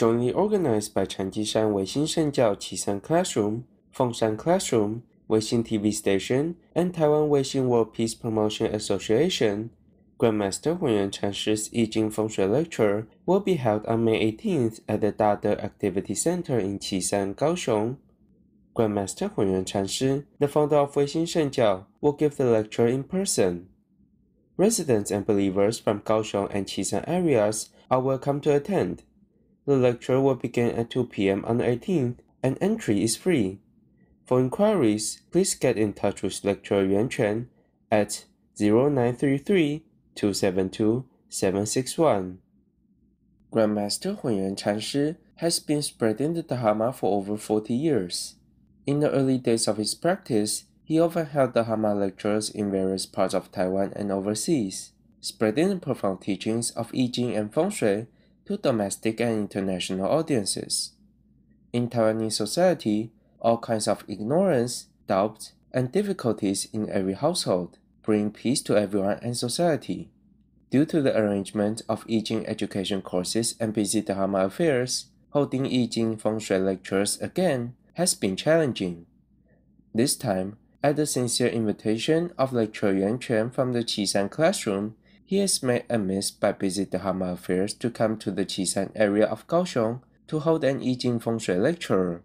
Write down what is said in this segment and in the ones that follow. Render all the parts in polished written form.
jointly organized by Qishan 唯心圣教 Qishan Classroom, Feng Classroom, Weixin TV Station, and Taiwan Weixin World Peace Promotion Association. Grandmaster Hunyuan Chan's I Ching Feng Shui lecture will be held on May 18th at the Dade Activity Center in Qishan, Kaohsiung. Grandmaster Hunyuan Chan, the founder of Weixin Shenjiao, will give the lecture in person. Residents and believers from Kaohsiung and Qishan areas are welcome to attend. The lecture will begin at 2 p.m. on the 18th, and entry is free. For inquiries, please get in touch with Lecturer Yuan Quan at 0933-272-761. Grandmaster Hunyuan Chanshi has been spreading the Dharma for over 40 years. In the early days of his practice, he often held Dharma lectures in various parts of Taiwan and overseas, spreading the profound teachings of I Ching and Feng Shui to domestic and international audiences. In Taiwanese society, all kinds of ignorance, doubt, and difficulties in every household bring peace to everyone and society. Due to the arrangement of I Ching education courses and busy Dharma affairs, holding I Ching Feng Shui lectures again has been challenging. This time, at the sincere invitation of Lecturer Yuan Quan from the Qishan classroom, he has made amends by busy Dharma affairs to come to the Qishan area of Kaohsiung to hold an I Ching Feng Shui lecture.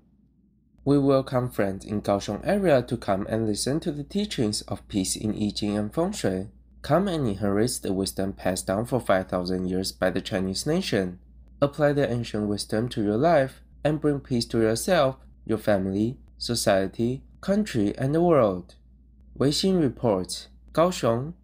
We welcome friends in Kaohsiung area to come and listen to the teachings of peace in I Ching and Feng Shui. Come and inherit the wisdom passed down for 5,000 years by the Chinese nation. Apply the ancient wisdom to your life and bring peace to yourself, your family, society, country, and the world. Weixin reports, Kaohsiung,